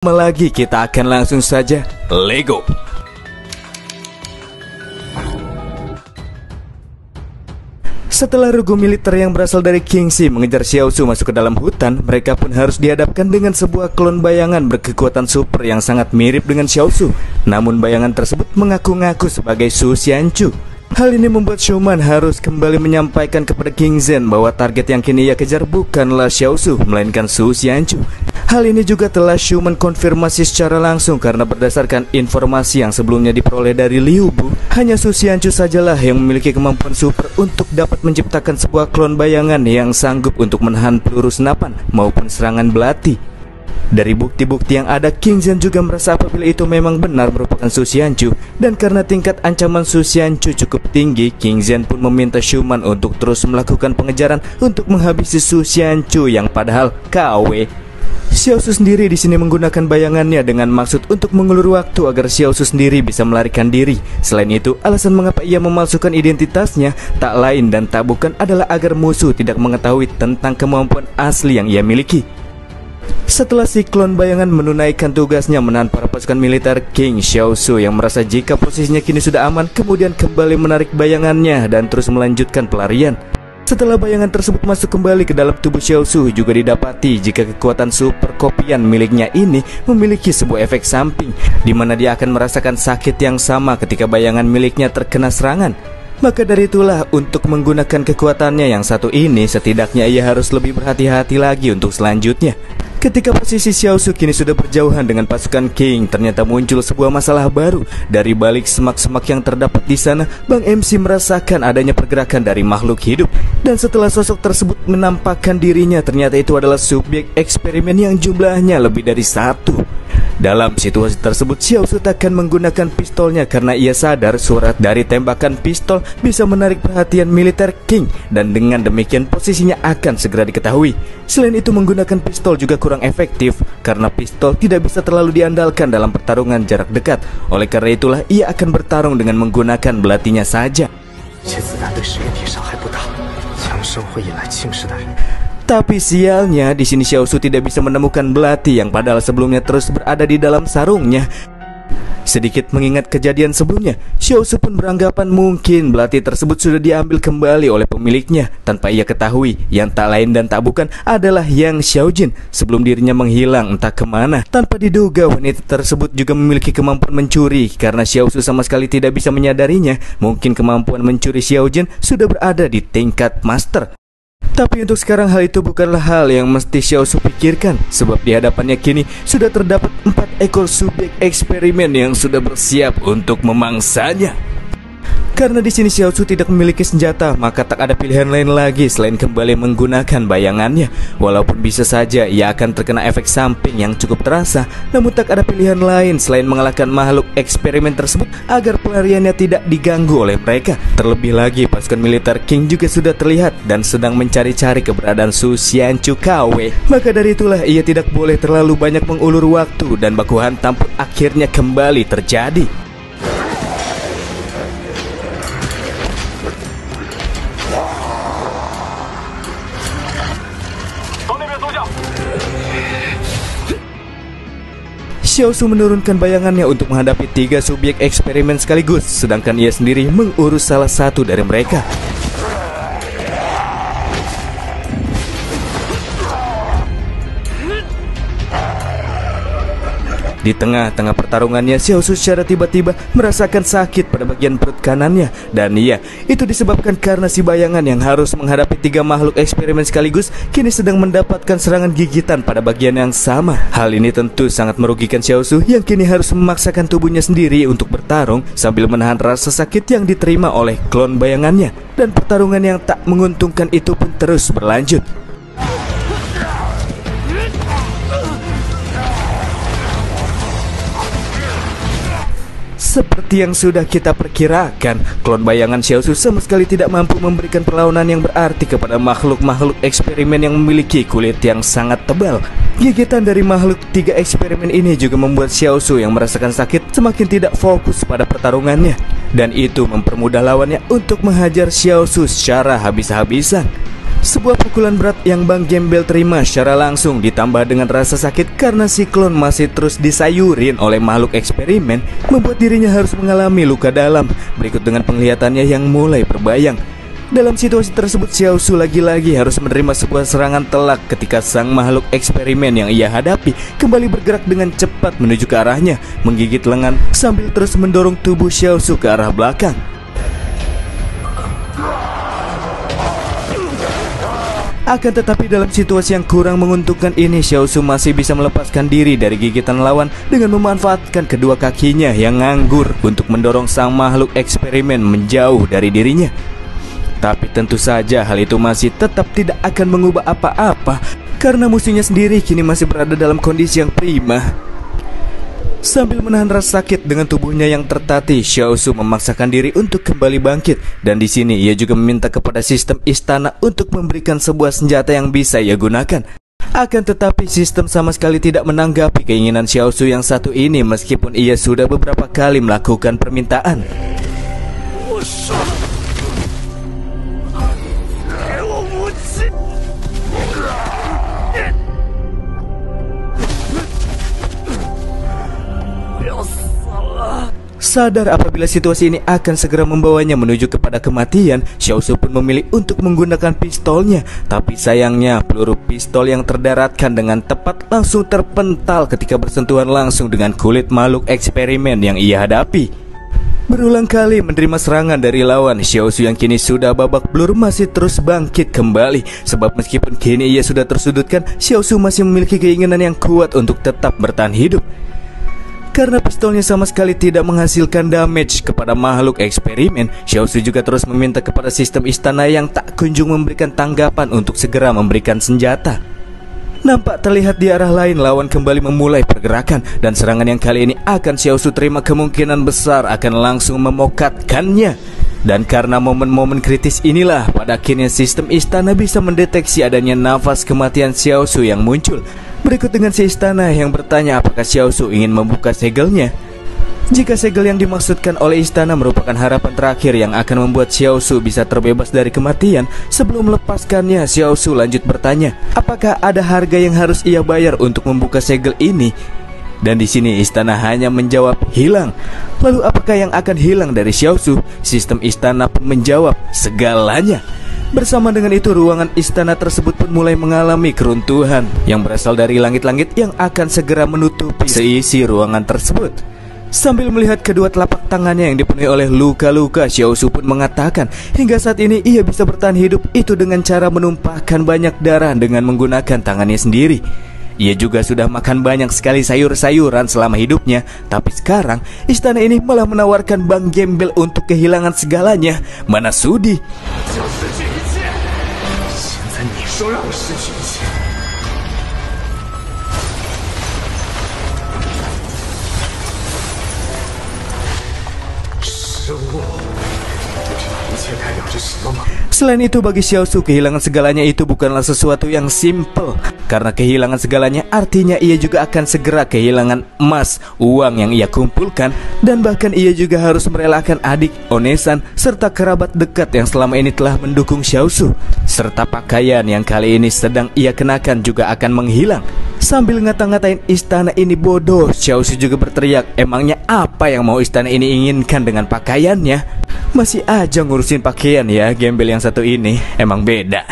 Lagi kita akan langsung saja Lego. Setelah regu militer yang berasal dari Kingxi mengejar Xiaosu masuk ke dalam hutan, mereka pun harus dihadapkan dengan sebuah klon bayangan berkekuatan super yang sangat mirip dengan Xiaosu. Namun bayangan tersebut mengaku-ngaku sebagai Su Xianchu. Hal ini membuat Schumann harus kembali menyampaikan kepada King Zhen bahwa target yang kini ia kejar bukanlah Xiaosu, melainkan Su Xianchu. Hal ini juga telah Schumann konfirmasi secara langsung karena berdasarkan informasi yang sebelumnya diperoleh dari Liu Bu, hanya Su Xianchu sajalah yang memiliki kemampuan super untuk dapat menciptakan sebuah klon bayangan yang sanggup untuk menahan peluru senapan maupun serangan belati. Dari bukti-bukti yang ada, King Zhen juga merasa apabila itu memang benar merupakan Su Xianchu, dan karena tingkat ancaman Su Xianchu cukup tinggi, King Zhen pun meminta Schumann untuk terus melakukan pengejaran untuk menghabisi Su Xianchu yang padahal KW. Xiaosu sendiri di sini menggunakan bayangannya dengan maksud untuk mengulur waktu agar Xiaosu sendiri bisa melarikan diri. Selain itu, alasan mengapa ia memalsukan identitasnya tak lain dan tak bukan adalah agar musuh tidak mengetahui tentang kemampuan asli yang ia miliki. Setelah si klon bayangan menunaikan tugasnya menahan para pasukan militer, King Xiaosu yang merasa jika posisinya kini sudah aman kemudian kembali menarik bayangannya dan terus melanjutkan pelarian. Setelah bayangan tersebut masuk kembali ke dalam tubuh Xiaosu, juga didapati jika kekuatan super kopian miliknya ini memiliki sebuah efek samping, di mana dia akan merasakan sakit yang sama ketika bayangan miliknya terkena serangan. Maka dari itulah untuk menggunakan kekuatannya yang satu ini, setidaknya ia harus lebih berhati-hati lagi untuk selanjutnya. Ketika posisi Xiaosu kini sudah berjauhan dengan pasukan King, ternyata muncul sebuah masalah baru. Dari balik semak-semak yang terdapat di sana, Bang MC merasakan adanya pergerakan dari makhluk hidup. Dan setelah sosok tersebut menampakkan dirinya, ternyata itu adalah subjek eksperimen yang jumlahnya lebih dari satu. Dalam situasi tersebut, Xiaosu takkan menggunakan pistolnya karena ia sadar suara dari tembakan pistol bisa menarik perhatian militer King, dan dengan demikian posisinya akan segera diketahui. Selain itu, menggunakan pistol juga kurang efektif karena pistol tidak bisa terlalu diandalkan dalam pertarungan jarak dekat. Oleh karena itulah ia akan bertarung dengan menggunakan belatinya saja. Tapi sialnya di sini Xiaosu tidak bisa menemukan belati yang padahal sebelumnya terus berada di dalam sarungnya. Sedikit mengingat kejadian sebelumnya, Xiaosu pun beranggapan mungkin belati tersebut sudah diambil kembali oleh pemiliknya tanpa ia ketahui. Yang tak lain dan tak bukan adalah Yang Xiaojin sebelum dirinya menghilang entah kemana. Tanpa diduga wanita tersebut juga memiliki kemampuan mencuri. Karena Xiaosu sama sekali tidak bisa menyadarinya, mungkin kemampuan mencuri Xiaojin sudah berada di tingkat master. Tapi untuk sekarang hal itu bukanlah hal yang mesti Xiaosu pikirkan, sebab di hadapannya kini sudah terdapat 4 ekor subjek eksperimen yang sudah bersiap untuk memangsanya. Karena di sini Xiaosu tidak memiliki senjata, maka tak ada pilihan lain lagi selain kembali menggunakan bayangannya. Walaupun bisa saja ia akan terkena efek samping yang cukup terasa, namun tak ada pilihan lain selain mengalahkan makhluk eksperimen tersebut agar pelariannya tidak diganggu oleh mereka. Terlebih lagi pasukan militer King juga sudah terlihat dan sedang mencari-cari keberadaan Su Xianchu KW. Maka dari itulah ia tidak boleh terlalu banyak mengulur waktu dan baku hantam pun akhirnya kembali terjadi. Xiaosu menurunkan bayangannya untuk menghadapi 3 subjek eksperimen sekaligus, sedangkan ia sendiri mengurus salah satu dari mereka. Di tengah-tengah pertarungannya, Xiaosu secara tiba-tiba merasakan sakit pada bagian perut kanannya. Dan iya, itu disebabkan karena si bayangan yang harus menghadapi 3 makhluk eksperimen sekaligus kini sedang mendapatkan serangan gigitan pada bagian yang sama. Hal ini tentu sangat merugikan Xiaosu yang kini harus memaksakan tubuhnya sendiri untuk bertarung sambil menahan rasa sakit yang diterima oleh klon bayangannya. Dan pertarungan yang tak menguntungkan itu pun terus berlanjut. Seperti yang sudah kita perkirakan, klon bayangan Xiaosu sama sekali tidak mampu memberikan perlawanan yang berarti kepada makhluk-makhluk eksperimen yang memiliki kulit yang sangat tebal. Gigitan dari makhluk 3 eksperimen ini juga membuat Xiaosu yang merasakan sakit semakin tidak fokus pada pertarungannya. Dan itu mempermudah lawannya untuk menghajar Xiaosu secara habis-habisan. Sebuah pukulan berat yang Bang Gembel terima secara langsung ditambah dengan rasa sakit karena si klon masih terus disayurin oleh makhluk eksperimen membuat dirinya harus mengalami luka dalam, berikut dengan penglihatannya yang mulai berbayang. Dalam situasi tersebut, Xiaosu lagi-lagi harus menerima sebuah serangan telak ketika sang makhluk eksperimen yang ia hadapi kembali bergerak dengan cepat menuju ke arahnya, menggigit lengan sambil terus mendorong tubuh Xiaosu ke arah belakang. Akan tetapi dalam situasi yang kurang menguntungkan ini, Xiaosu masih bisa melepaskan diri dari gigitan lawan dengan memanfaatkan kedua kakinya yang nganggur untuk mendorong sang makhluk eksperimen menjauh dari dirinya. Tapi tentu saja hal itu masih tetap tidak akan mengubah apa-apa karena musuhnya sendiri kini masih berada dalam kondisi yang prima. Sambil menahan rasa sakit dengan tubuhnya yang tertatih, Xiaosu memaksakan diri untuk kembali bangkit, dan di sini ia juga meminta kepada sistem istana untuk memberikan sebuah senjata yang bisa ia gunakan. Akan tetapi sistem sama sekali tidak menanggapi keinginan Xiaosu yang satu ini meskipun ia sudah beberapa kali melakukan permintaan. Sadar apabila situasi ini akan segera membawanya menuju kepada kematian, Xiaosu pun memilih untuk menggunakan pistolnya. Tapi sayangnya peluru pistol yang terdaratkan dengan tepat langsung terpental ketika bersentuhan langsung dengan kulit makhluk eksperimen yang ia hadapi. Berulang kali menerima serangan dari lawan, Xiaosu yang kini sudah babak belur masih terus bangkit kembali. Sebab meskipun kini ia sudah tersudutkan, Xiaosu masih memiliki keinginan yang kuat untuk tetap bertahan hidup. Karena pistolnya sama sekali tidak menghasilkan damage kepada makhluk eksperimen, Xiaosu juga terus meminta kepada sistem istana yang tak kunjung memberikan tanggapan untuk segera memberikan senjata. Nampak terlihat di arah lain lawan kembali memulai pergerakan, dan serangan yang kali ini akan Xiaosu terima kemungkinan besar akan langsung memokatkannya. Dan karena momen-momen kritis inilah pada akhirnya sistem istana bisa mendeteksi adanya nafas kematian Xiaosu yang muncul. Berikut dengan si istana yang bertanya apakah Xiaosu ingin membuka segelnya. Jika segel yang dimaksudkan oleh istana merupakan harapan terakhir yang akan membuat Xiaosu bisa terbebas dari kematian, sebelum melepaskannya, Xiaosu lanjut bertanya, apakah ada harga yang harus ia bayar untuk membuka segel ini? Dan di sini istana hanya menjawab hilang. Lalu apakah yang akan hilang dari Xiaosu? Sistem istana pun menjawab segalanya. Bersama dengan itu, ruangan istana tersebut pun mulai mengalami keruntuhan yang berasal dari langit-langit yang akan segera menutupi seisi ruangan tersebut. Sambil melihat kedua telapak tangannya yang dipenuhi oleh luka-luka, Xiaosu pun mengatakan hingga saat ini ia bisa bertahan hidup itu dengan cara menumpahkan banyak darah dengan menggunakan tangannya sendiri. Ia juga sudah makan banyak sekali sayur-sayuran selama hidupnya, tapi sekarang istana ini malah menawarkan Bang Gembel untuk kehilangan segalanya. Mana sudi. Selain itu, bagi Xiaosu kehilangan segalanya itu bukanlah sesuatu yang simple. Karena kehilangan segalanya artinya ia juga akan segera kehilangan emas, uang yang ia kumpulkan, dan bahkan ia juga harus merelakan adik, onesan, serta kerabat dekat yang selama ini telah mendukung Xiaosu. Serta pakaian yang kali ini sedang ia kenakan juga akan menghilang. Sambil ngata-ngatain istana ini bodoh, Xiaosu juga berteriak, emangnya apa yang mau istana ini inginkan dengan pakaiannya? Masih aja ngurusin pakaian ya, Gembel yang satu ini emang beda.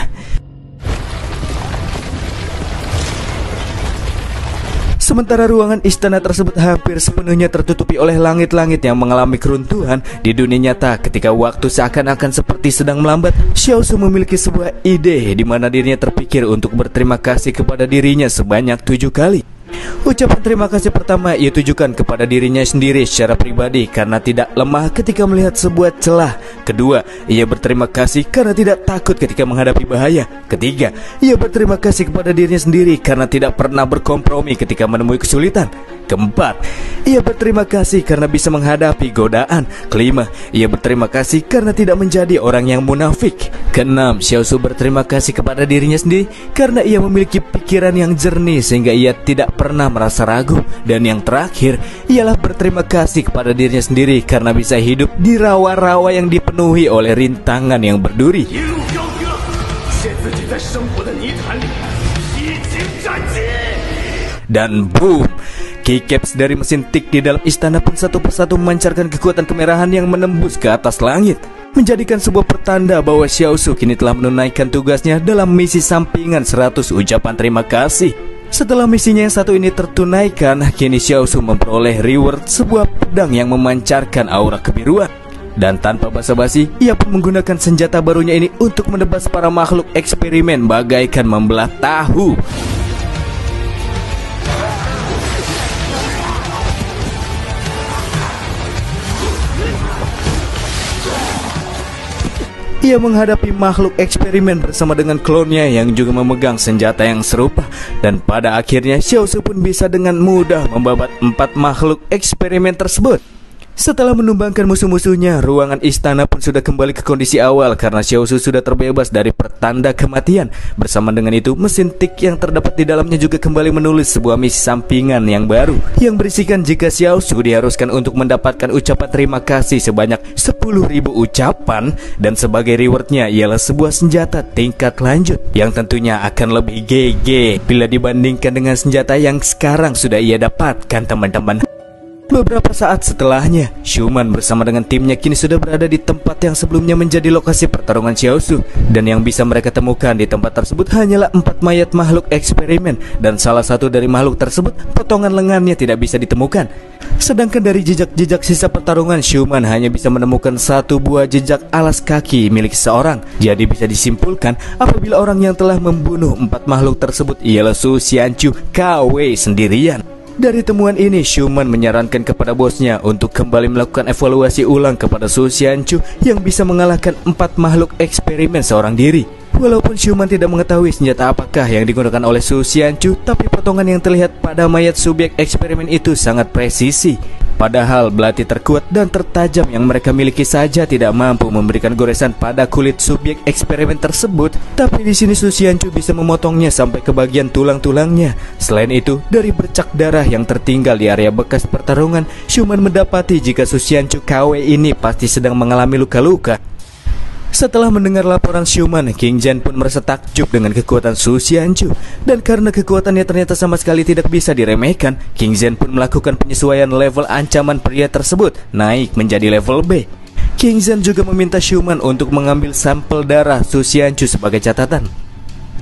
Sementara ruangan istana tersebut hampir sepenuhnya tertutupi oleh langit-langit yang mengalami keruntuhan. Di dunia nyata, ketika waktu seakan-akan seperti sedang melambat, Xiaosu memiliki sebuah ide di mana dirinya terpikir untuk berterima kasih kepada dirinya sebanyak 7 kali. Ucapan terima kasih pertama ia tujukan kepada dirinya sendiri secara pribadi karena tidak lemah ketika melihat sebuah celah. Kedua, ia berterima kasih karena tidak takut ketika menghadapi bahaya. Ketiga, ia berterima kasih kepada dirinya sendiri karena tidak pernah berkompromi ketika menemui kesulitan. Keempat, ia berterima kasih karena bisa menghadapi godaan. Kelima, ia berterima kasih karena tidak menjadi orang yang munafik. Keenam, Xiaosu berterima kasih kepada dirinya sendiri karena ia memiliki pikiran yang jernih sehingga ia tidak pernah merasa ragu. Dan yang terakhir, ialah berterima kasih kepada dirinya sendiri karena bisa hidup di rawa-rawa yang dipenuhi oleh rintangan yang berduri. Dan boom, keycaps dari mesin tik di dalam istana pun satu persatu memancarkan kekuatan kemerahan yang menembus ke atas langit, menjadikan sebuah pertanda bahwa Xiaosu kini telah menunaikan tugasnya dalam misi sampingan 100 ucapan terima kasih. Setelah misinya yang satu ini tertunaikan, kini Xiaosu memperoleh reward sebuah pedang yang memancarkan aura kebiruan. Dan tanpa basa-basi, ia pun menggunakan senjata barunya ini untuk menebas para makhluk eksperimen bagaikan membelah tahu. Ia menghadapi makhluk eksperimen bersama dengan klonnya yang juga memegang senjata yang serupa. Dan pada akhirnya Xiaosu pun bisa dengan mudah membabat 4 makhluk eksperimen tersebut. Setelah menumbangkan musuh-musuhnya, ruangan istana pun sudah kembali ke kondisi awal karena Xiaosu sudah terbebas dari pertanda kematian. Bersama dengan itu, mesin tik yang terdapat di dalamnya juga kembali menulis sebuah misi sampingan yang baru yang berisikan jika Xiaosu diharuskan untuk mendapatkan ucapan terima kasih sebanyak 10.000 ucapan, dan sebagai rewardnya ialah sebuah senjata tingkat lanjut yang tentunya akan lebih GG bila dibandingkan dengan senjata yang sekarang sudah ia dapatkan, teman-teman. Beberapa saat setelahnya, Schumann bersama dengan timnya kini sudah berada di tempat yang sebelumnya menjadi lokasi pertarungan Xiaosu. Dan yang bisa mereka temukan di tempat tersebut hanyalah 4 mayat makhluk eksperimen. Dan salah satu dari makhluk tersebut, potongan lengannya tidak bisa ditemukan. Sedangkan dari jejak-jejak sisa pertarungan, Schumann hanya bisa menemukan 1 buah jejak alas kaki milik seseorang. Jadi bisa disimpulkan apabila orang yang telah membunuh 4 makhluk tersebut ialah Su Xianchu KW sendirian. Dari temuan ini, Schumann menyarankan kepada bosnya untuk kembali melakukan evaluasi ulang kepada Su Xianchu yang bisa mengalahkan 4 makhluk eksperimen seorang diri. Walaupun Schumann tidak mengetahui senjata apakah yang digunakan oleh Su Xianchu, tapi potongan yang terlihat pada mayat subjek eksperimen itu sangat presisi. Padahal belati terkuat dan tertajam yang mereka miliki saja tidak mampu memberikan goresan pada kulit subjek eksperimen tersebut. Tapi di sini Su Xianchu bisa memotongnya sampai ke bagian tulang-tulangnya. Selain itu, dari bercak darah yang tertinggal di area bekas pertarungan, Schumann mendapati jika Su Xianchu KW ini pasti sedang mengalami luka-luka. Setelah mendengar laporan Schumann, King Zhen pun merasa takjub dengan kekuatan Su Xianchu. Dan karena kekuatannya ternyata sama sekali tidak bisa diremehkan, King Zhen pun melakukan penyesuaian level ancaman pria tersebut naik menjadi level B. King Zhen juga meminta Schumann untuk mengambil sampel darah Su Xianchu sebagai catatan.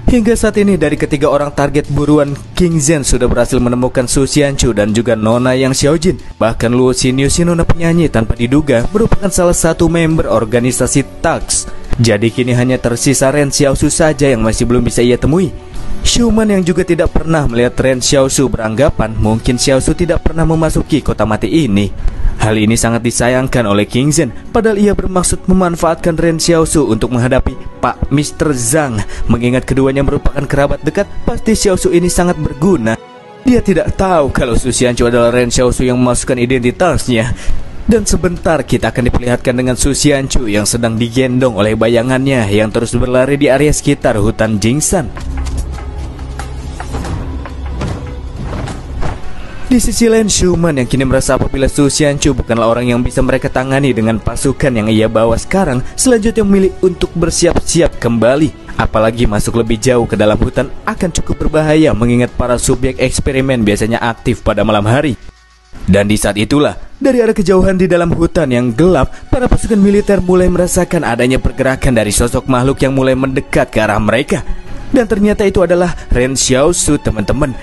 Hingga saat ini dari ketiga orang target buruan, King Zhen sudah berhasil menemukan Su Xianchu dan juga Nona yang Xiaojin. Bahkan Luo Xinyu, si Nona penyanyi tanpa diduga, merupakan salah satu member organisasi Tax. Jadi kini hanya tersisa Ren Xiaosu saja yang masih belum bisa ia temui. Schumann yang juga tidak pernah melihat Ren Xiaosu beranggapan mungkin Xiaosu tidak pernah memasuki kota mati ini. Hal ini sangat disayangkan oleh King Zhen, padahal ia bermaksud memanfaatkan Ren Xiaosu untuk menghadapi Pak Mr. Zhang. Mengingat keduanya merupakan kerabat dekat, pasti Xiaosu ini sangat berguna. Dia tidak tahu kalau Su Xianchu adalah Ren Xiaosu yang memasukkan identitasnya. Dan sebentar kita akan diperlihatkan dengan Su Xianchu yang sedang digendong oleh bayangannya yang terus berlari di area sekitar hutan Jingsan. Di sisi lain, Schumann yang kini merasa apabila Su Xianchu bukanlah orang yang bisa mereka tangani dengan pasukan yang ia bawa sekarang, selanjutnya memilih untuk bersiap-siap kembali. Apalagi masuk lebih jauh ke dalam hutan akan cukup berbahaya mengingat para subjek eksperimen biasanya aktif pada malam hari. Dan di saat itulah, dari arah kejauhan di dalam hutan yang gelap, para pasukan militer mulai merasakan adanya pergerakan dari sosok makhluk yang mulai mendekat ke arah mereka. Dan ternyata itu adalah Ren Xiaosu, teman-teman,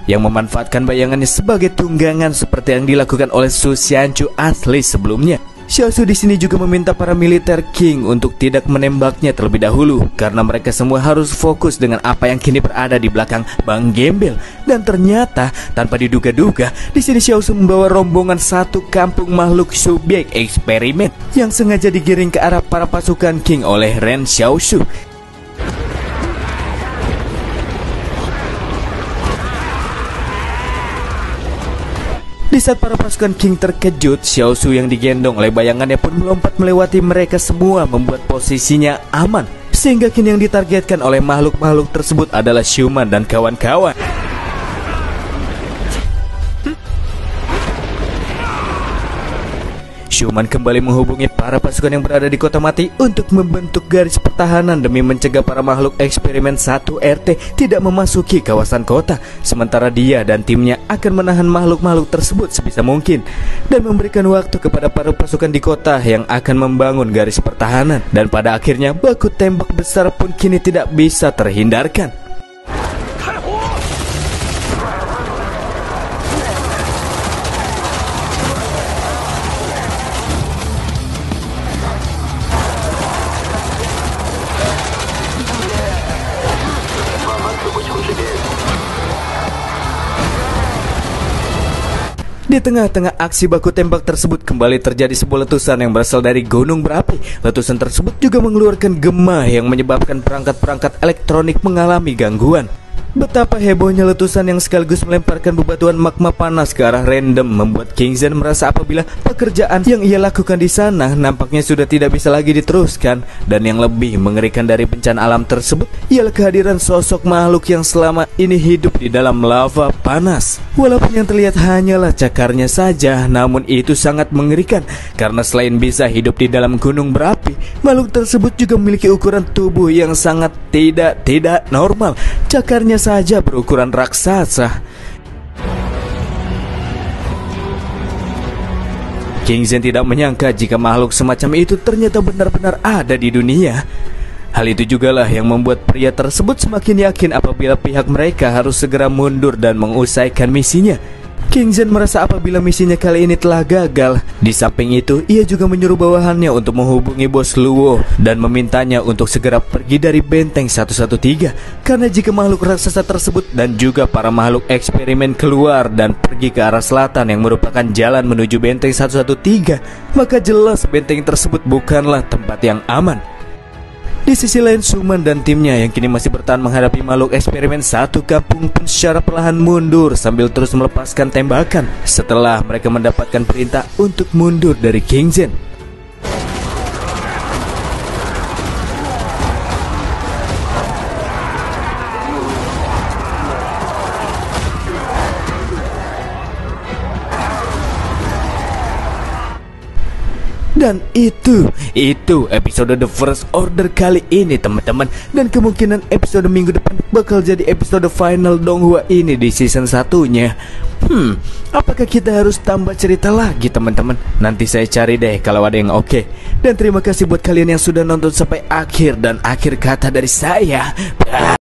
yang memanfaatkan bayangannya sebagai tunggangan seperti yang dilakukan oleh Su Xianchu asli sebelumnya. Xiaosu di sini juga meminta para militer King untuk tidak menembaknya terlebih dahulu karena mereka semua harus fokus dengan apa yang kini berada di belakang Bang Gembel. Dan ternyata tanpa diduga-duga, di sini Xiaosu membawa rombongan satu kampung makhluk subjek eksperimen yang sengaja digiring ke arah para pasukan King oleh Ren Xiaosu. Di saat para pasukan King terkejut, Xiaosu yang digendong oleh bayangannya pun melompat melewati mereka semua membuat posisinya aman. Sehingga kini yang ditargetkan oleh makhluk-makhluk tersebut adalah Schumann dan kawan-kawan. Schumann kembali menghubungi para pasukan yang berada di kota mati untuk membentuk garis pertahanan demi mencegah para makhluk eksperimen 1RT tidak memasuki kawasan kota. Sementara dia dan timnya akan menahan makhluk-makhluk tersebut sebisa mungkin dan memberikan waktu kepada para pasukan di kota yang akan membangun garis pertahanan. Dan pada akhirnya baku tembak besar pun kini tidak bisa terhindarkan. Di tengah-tengah aksi baku tembak tersebut kembali terjadi sebuah letusan yang berasal dari gunung berapi. Letusan tersebut juga mengeluarkan gema yang menyebabkan perangkat-perangkat elektronik mengalami gangguan. Betapa hebohnya letusan yang sekaligus melemparkan bebatuan magma panas ke arah random membuat King Zen merasa apabila pekerjaan yang ia lakukan di sana nampaknya sudah tidak bisa lagi diteruskan. Dan yang lebih mengerikan dari bencana alam tersebut ialah kehadiran sosok makhluk yang selama ini hidup di dalam lava panas. Walaupun yang terlihat hanyalah cakarnya saja, namun itu sangat mengerikan karena selain bisa hidup di dalam gunung berapi, makhluk tersebut juga memiliki ukuran tubuh yang sangat tidak normal. Cakarnya saja berukuran raksasa. King Zen tidak menyangka jika makhluk semacam itu ternyata benar-benar ada di dunia. Hal itu jugalah yang membuat pria tersebut semakin yakin apabila pihak mereka harus segera mundur dan mengusaikan misinya. King Zen merasa apabila misinya kali ini telah gagal. Di samping itu, ia juga menyuruh bawahannya untuk menghubungi bos Luo dan memintanya untuk segera pergi dari benteng 113. Karena jika makhluk raksasa tersebut dan juga para makhluk eksperimen keluar dan pergi ke arah selatan yang merupakan jalan menuju benteng 113, maka jelas benteng tersebut bukanlah tempat yang aman. Di sisi lain, Schumann dan timnya yang kini masih bertahan menghadapi makhluk eksperimen satu kampung pun secara perlahan mundur sambil terus melepaskan tembakan setelah mereka mendapatkan perintah untuk mundur dari King Zen. Dan itu episode The First Order kali ini teman-teman. Dan kemungkinan episode minggu depan bakal jadi episode final Donghua ini di season satunya. Apakah kita harus tambah cerita lagi teman-teman? Nanti saya cari deh kalau ada yang oke. Dan terima kasih buat kalian yang sudah nonton sampai akhir. Dan akhir kata dari saya,